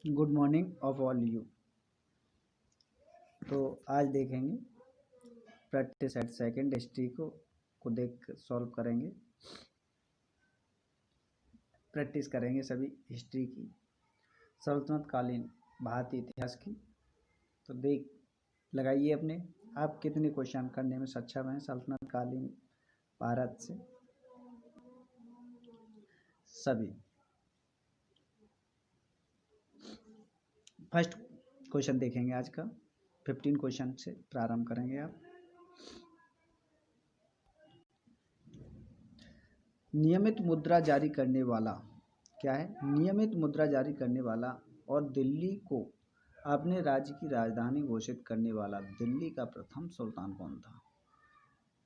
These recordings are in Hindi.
Good morning of all you. तो आज देखेंगे प्रैक्टिस एट सेकंड हिस्ट्री को देख सॉल्व करेंगे। प्रैक्टिस करेंगे सभी हिस्ट्री की, सल्तनत कालीन भारतीय इतिहास की। तो देख लगाइए अपने आप कितने क्वेश्चन करने में सक्षम हैं सल्तनत कालीन भारत से। सभी फर्स्ट क्वेश्चन देखेंगे आज का। 15 क्वेश्चन से प्रारंभ करेंगे आप। नियमित मुद्रा जारी करने वाला क्या है? नियमित मुद्रा जारी करने वाला और दिल्ली को अपने राज्य की राजधानी घोषित करने वाला दिल्ली का प्रथम सुल्तान कौन था,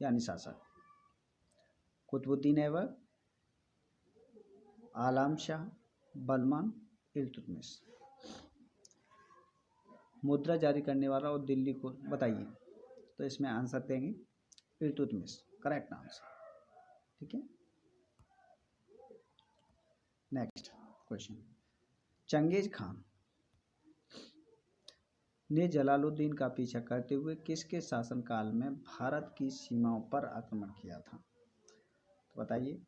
यानी शासक? कुतुबुद्दीन ऐबक, आलम शाह, बलमान, इल्तुतमिश। मुद्रा जारी करने वाला और दिल्ली को बताइए। तो इसमें आंसर देंगे इल्तुतमिश, करेक्ट आंसर। ठीक है, नेक्स्ट क्वेश्चन। चंगेज खान ने जलालुद्दीन का पीछा करते हुए किसके शासनकाल में भारत की सीमाओं पर आक्रमण किया था? तो बताइए,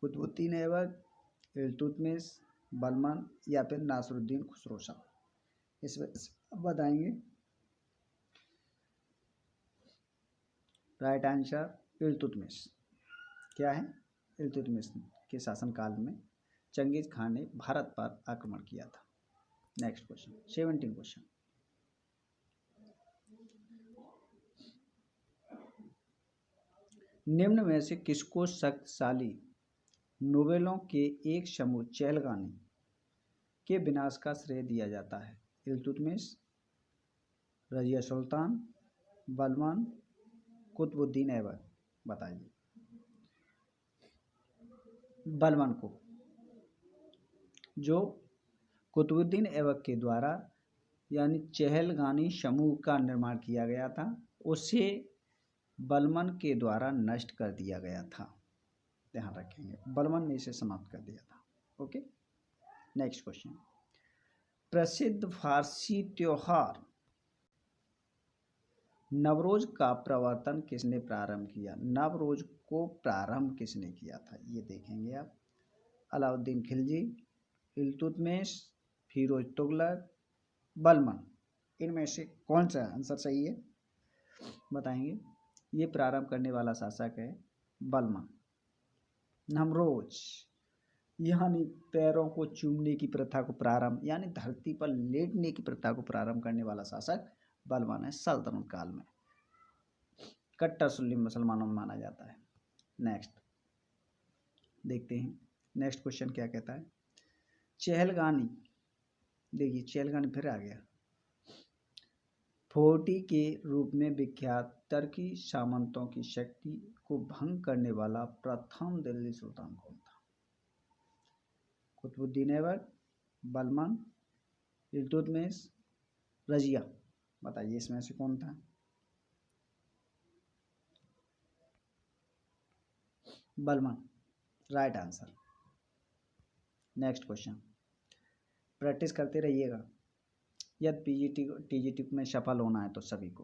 कुतुबुद्दीन ऐबक, इल्तुतमिश, बलमान या फिर नासरुद्दीन खुसरो शाह। इसमें बताएंगे। Right answer Iltutmish. क्या है? इल्तुतमिश के शासनकाल में चंगेज खान ने भारत पर आक्रमण किया था। Next question, 17 question. निम्न में से किसको शक्तिशाली नोबेलों के एक समूह चहलगानी के विनाश का श्रेय दिया जाता है? इल्तुतमिश, रजिया सुल्तान, बलमान, कुतुबुद्दीन ऐबक। बताइए। बलमान को, जो कुतुबुद्दीन ऐबक के द्वारा यानी चहलगानी समूह का निर्माण किया गया था, उसे बलमान के द्वारा नष्ट कर दिया गया था। ध्यान रखेंगे, बलमान ने इसे समाप्त कर दिया था। Okay, next question. प्रसिद्ध फारसी त्योहार नवरोज का प्रवर्तन किसने प्रारंभ किया? नवरोज को प्रारंभ किसने किया था, ये देखेंगे आप। अलाउद्दीन खिलजी, इल्तुतमिश, फिरोज तुगलक, बलमान। इनमें से कौन सा आंसर सही है बताएंगे। ये प्रारंभ करने वाला शासक है बलमान। नवरोज यानी पैरों को चूमने की प्रथा को प्रारंभ, यानी धरती पर लेटने की प्रथा को प्रारंभ करने वाला शासक बलमान है। सल्तनत काल में कट्टर सुन्नी मुसलमानों में माना जाता है। नेक्स्ट देखते हैं, नेक्स्ट क्वेश्चन क्या कहता है। चहलगानी, देखिए चहलगानी फिर आ गया। फोर्टी के रूप में विख्यात तुर्की सामंतों की शक्ति को भंग करने वाला प्रथम दिल्ली सुल्तान कौन था? कुतुबुद्दीन ऐबक, बलमान, इल्तुतमिश, रजिया। बताइए इसमें से कौन था? बलमान, right answer. Next question, practice करते रहिएगा यदि पीजीटी टीजीटी में सफल होना है तो सभी को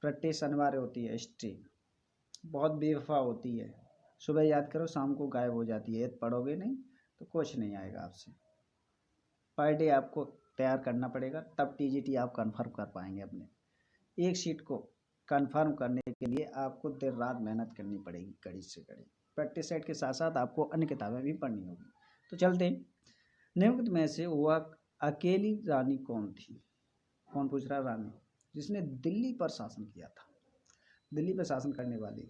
प्रैक्टिस अनिवार्य होती है। हिस्ट्री बहुत बेवफा होती है, सुबह याद करो शाम को गायब हो जाती है। यदि पढ़ोगे नहीं तो कुछ नहीं आएगा आपसे। पर डे आपको तैयार करना पड़ेगा, तब टीजीटी आप कंफर्म कर पाएंगे। अपने एक सीट को कंफर्म करने के लिए आपको देर रात मेहनत करनी पड़ेगी, कड़ी से कड़ी। प्रैक्टिस सेट के साथ साथ आपको अन्य किताबें भी पढ़नी होगी। तो चलते हैं। निम्नलिखित में से वह अकेली रानी कौन थी? कौन पूछ रहा? रानी जिसने दिल्ली पर शासन किया था। दिल्ली पर शासन करने वाली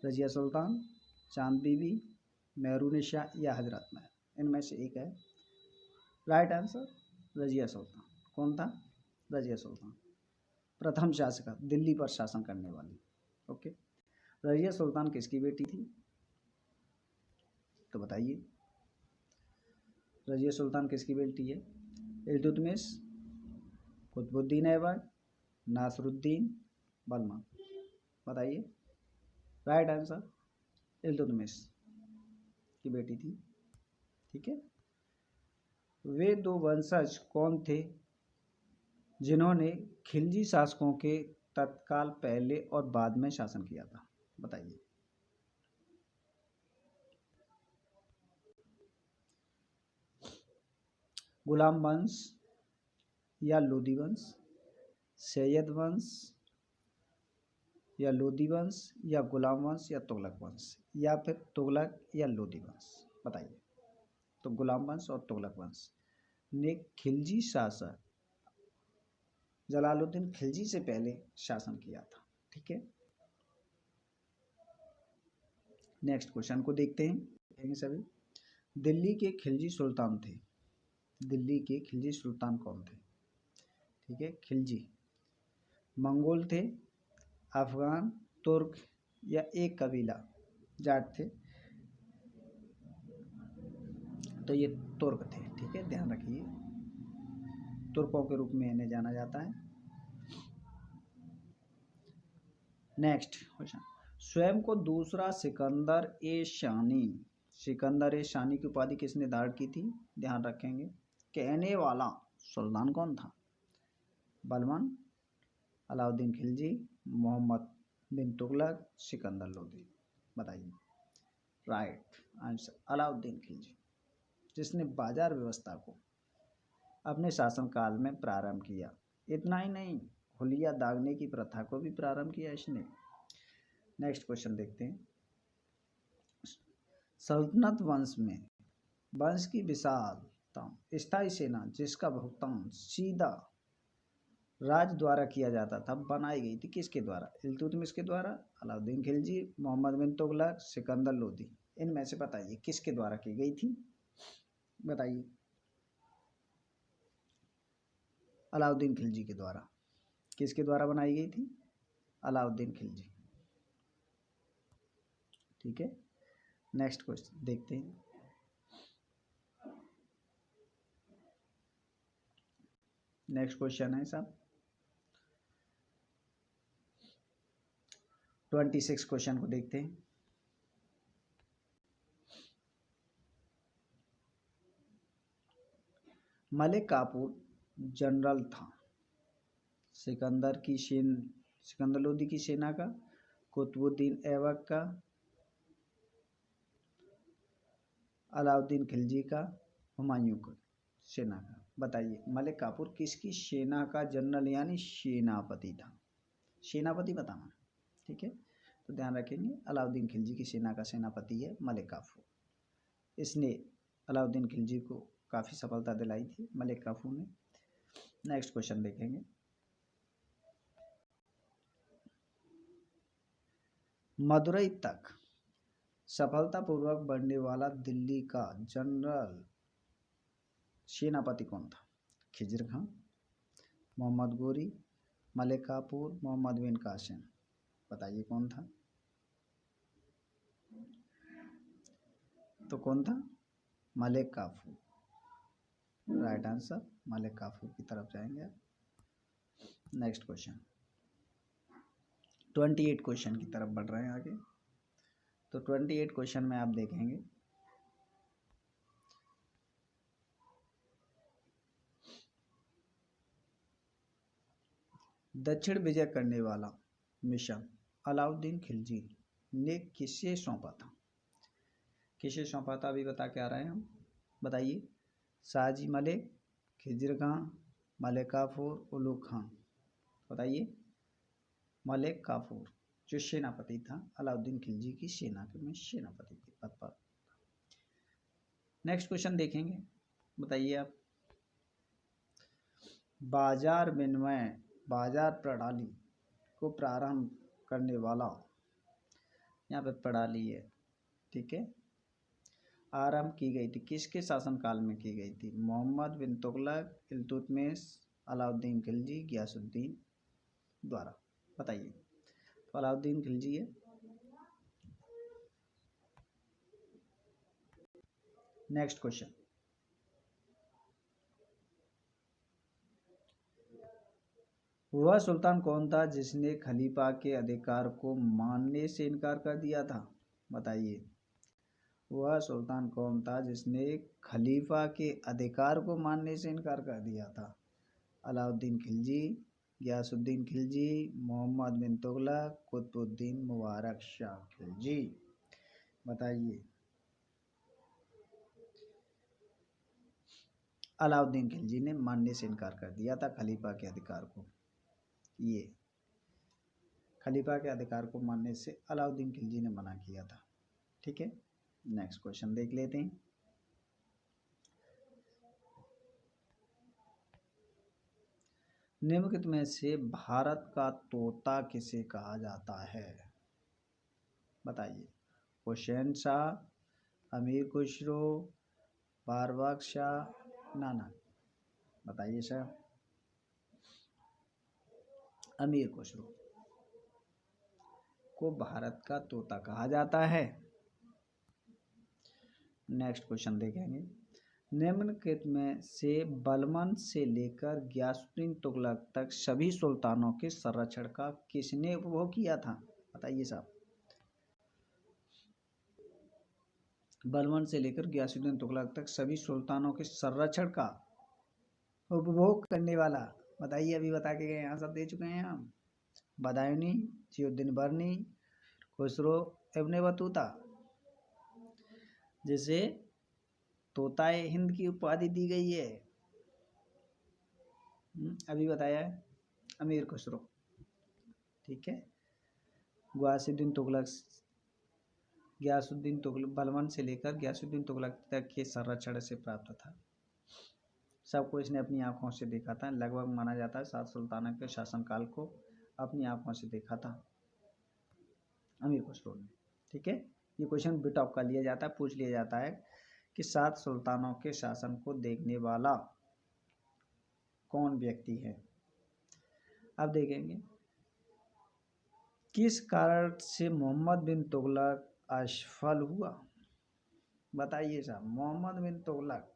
रजिया सुल्तान, चांद बीबी, मेहरुनिसा या हजरत महल। इनमें से एक है। Right answer Razia Sultan. कौन था? रजिया सुल्तान, प्रथम शासक दिल्ली पर शासन करने वाली। ओके, रजिया सुल्तान किसकी बेटी थी? तो बताइए, रजिया सुल्तान किसकी बेटी है? इल्तुतमिश, कुतुबुद्दीन ऐबक, नासरुद्दीन, बलमान। बताइए। राइट आंसर इल्तुतमिश की बेटी थी। ठीक है, वे दो वंशज कौन थे जिन्होंने खिलजी शासकों के तत्काल पहले और बाद में शासन किया था? बताइए। गुलाम वंश या लोदी वंश, सैयद वंश या लोदी वंश, या गुलाम वंश या तुगलक वंश, या फिर तुगलक या लोदी वंश? बताइए। तो गुलाम वंश और तुगलक वंश ने खिलजी शासक जलालुद्दीन खिलजी से पहले शासन किया था। ठीक है, नेक्स्ट क्वेश्चन को देखते हैं सभी। दिल्ली के खिलजी सुल्तान थे, दिल्ली के खिलजी सुल्तान कौन थे? ठीक है, खिलजी मंगोल थे, अफगान, तुर्क या एक कबीला जाट थे? तो ये तुर्क थे। ठीक है, ध्यान रखिए, तुर्कों के रूप में इन्हें जाना जाता है। नेक्स्ट क्वेश्चन, स्वयं को दूसरा सिकंदर ए शानी, सिकंदर ए शानी की उपाधि किसने धारण की थी? ध्यान रखेंगे, कहने वाला सुल्तान कौन था? बलबन, अलाउद्दीन खिलजी, मोहम्मद बिन तुगलक, सिकंदर लोदी? बताइए। राइट आंसर अलाउद्दीन खिलजी, जिसने बाजार व्यवस्था को अपने शासनकाल में प्रारंभ किया। इतना ही नहीं, हुलिया दागने की प्रथा को भी प्रारंभ किया इसने। नेक्स्ट क्वेश्चन देखते हैं। सल्तनत वंश में वंश की विशालता स्थायी सेना जिसका भुगतान सीधा राज द्वारा किया जाता था बनाई गई थी किसके द्वारा? इल्तुतमिश के द्वारा, अलाउद्दीन खिलजी, मोहम्मद बिन तुगलक, सिकंदर लोदी? इनमें से बताइए किसके द्वारा की गई थी? बताइए। अलाउद्दीन खिलजी के द्वारा। किसके द्वारा बनाई गई थी? अलाउद्दीन खिलजी। ठीक है, नेक्स्ट क्वेश्चन देखते हैं। नेक्स्ट क्वेश्चन है साहब 26 क्वेश्चन को देखते हैं। मलिक काफूर जनरल था सिकंदर लोदी की सेना का, कुतुबुद्दीन ऐबक का, अलाउद्दीन खिलजी का, हुमायूं का सेना का? बताइए। मलिक काफूर किसकी सेना का जनरल यानी सेनापति था? सेनापति बताना। ठीक है, तो ध्यान रखेंगे, अलाउद्दीन खिलजी की सेना का सेनापति है मलिक काफूर। इसने अलाउद्दीन खिलजी को काफ़ी सफलता दिलाई थी मलिक काफूर ने। नेक्स्ट क्वेश्चन देखेंगे। मदुरई तक सफलतापूर्वक बढ़ने वाला दिल्ली का जनरल सेनापति कौन था? खिजर खां, मोहम्मद गोरी, मलिक काफूर, मोहम्मद बिन कासिम? बताइए कौन था? तो कौन था? मलिक काफूर। राइट आंसर मलिक काफूर की तरफ जाएंगे। नेक्स्ट क्वेश्चन 28 क्वेश्चन की तरफ बढ़ रहे हैं आगे। तो 28 क्वेश्चन में आप देखेंगे दक्षिण विजय करने वाला मिशन अलाउद्दीन खिलजी ने किसे सौंपा था? किसे सौंपा था अभी बता के आ रहे हैं हम। बताइए। शाहजी मलिक, खिजर खां, मलिक काफूर, उलूग खां? बताइए। मलिक काफूर जो सेनापति था अलाउद्दीन खिलजी की सेना के में सेनापति के पद पर। नेक्स्ट क्वेश्चन देखेंगे, बताइए आप। बाजार विनिमय बाजार प्रणाली को प्रारंभ करने वाला, यहाँ पे प्रणाली है, ठीक है, आरंभ की गई थी किसके शासनकाल में की गई थी? मोहम्मद बिन तुगलक, इल्तुतमिश, अलाउद्दीन खिलजी, गियासुद्दीन द्वारा? बताइए। तो अलाउद्दीन खिलजी है। नेक्स्ट क्वेश्चन, वह सुल्तान कौन था जिसने खलीफा के अधिकार को मानने से इनकार कर दिया था? बताइए। वह सुल्तान कौन था जिसने खलीफा के अधिकार को मानने से इनकार कर दिया था? अलाउद्दीन खिलजी, गयासुद्दीन खिलजी, मोहम्मद बिन तुगलक, कुतुबुद्दीन मुबारक शाह खिलजी। बताइए। अलाउद्दीन खिलजी ने मानने से इनकार कर दिया था खलीफा के अधिकार को। ये खलीफा के अधिकार को मानने से अलाउद्दीन खिलजी ने मना किया था। ठीक है, नेक्स्ट क्वेश्चन देख लेते हैं। निम्नलिखित में से भारत का तोता किसे कहा जाता है? बताइए। हुसैन शाह, अमीर खुसरो, बारबक शाह, नाना। बताइए सर। अमीर खुसरो को भारत का तोता कहा जाता है। नेक्स्ट क्वेश्चन देखेंगे। निम्नलिखित में से बलबन से लेकर गयासुद्दीन तुगलक तक सभी सुल्तानों के संरक्षण का किसने उपभोग किया था? बताइए साहब। बलबन से लेकर गयासुद्दीन तुगलक तक सभी सुल्तानों के संरक्षण का उपभोग करने वाला। बताइए, अभी बता के गए, यहाँ सब दे चुके हैं हम। बदायूनी, जियाउद्दीन बर्नी, खुसरो इब्न बतूता, जिसे तोताए हिंद की उपाधि दी गई है। अभी बताया है, अमीर खुसरो। ठीक है, गयासुद्दीन तुगलक बलबन से लेकर गयासुद्दीन तुगलक तक के संरक्षण से प्राप्त था। सबको इसने अपनी आंखों से देखा था। लगभग माना जाता है 7 सुल्तानों के शासनकाल को अपनी आंखों से देखा था अमीर खुसरो ने। ठीक है, ये क्वेश्चन बिटॉप का लिया जाता है, पूछ लिया जाता है कि 7 सुल्तानों के शासन को देखने वाला कौन व्यक्ति है। अब देखेंगे, किस कारण से मोहम्मद बिन तुगलक असफल हुआ? बताइए साहब। मोहम्मद बिन तुगलक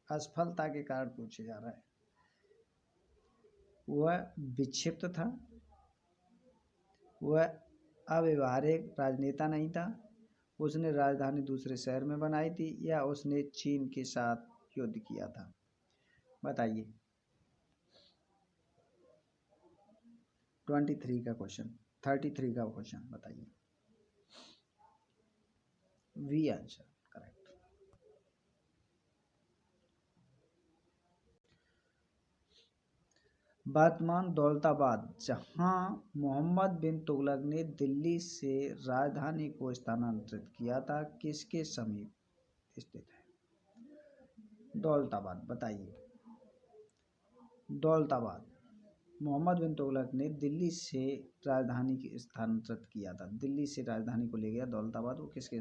असफलता के कारण पूछे जा रहा है। वह विक्षिप्त था, वह अव्यवहारिक राजनेता नहीं था, उसने राजधानी दूसरे शहर में बनाई थी, या उसने चीन के साथ युद्ध किया था? बताइए। 23 का क्वेश्चन, 33 का क्वेश्चन बताइए। We answer correct. वर्तमान दौलताबाद, जहां मोहम्मद बिन तुगलक ने दिल्ली से राजधानी को स्थानांतरित किया था, किसके समीप स्थित है? दौलताबाद। बताइए। दौलताबाद मोहम्मद बिन तुगलक ने दिल्ली से राजधानी की स्थानांतरित किया था, दिल्ली से राजधानी को ले गया दौलताबाद। वो किसके?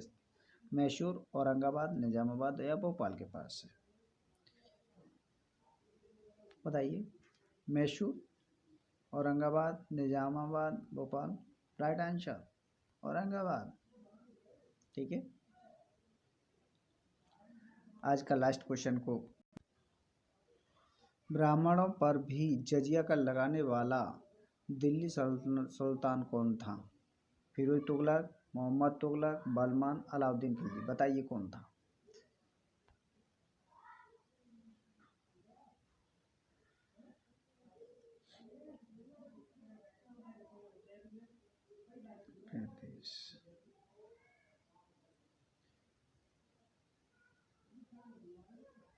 मैसूर, औरंगाबाद, निजामाबाद या भोपाल के पास है? बताइए। मैसूर, औरंगाबाद, निजामाबाद, भोपाल। Right answer Aurangabad. ठीक है, आज का लास्ट क्वेश्चन को, ब्राह्मणों पर भी जजिया कर लगाने वाला दिल्ली सुल्तान कौन था? फिरोज तुगलक, मोहम्मद तुगलक, बलबन, अलाउद्दीन खिलजी। बताइए कौन था?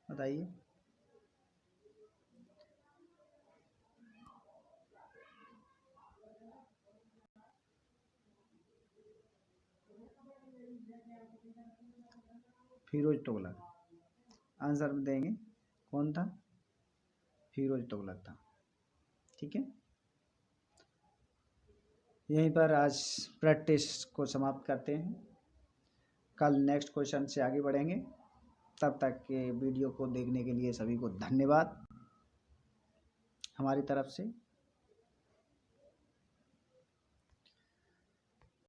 बताइए। फिरोज तुगलक आंसर देंगे। कौन था? फिरोज तुगलक था। ठीक है, यहीं पर आज प्रैक्टिस को समाप्त करते हैं। कल नेक्स्ट क्वेश्चन से आगे बढ़ेंगे। तब तक के वीडियो को देखने के लिए सभी को धन्यवाद हमारी तरफ से।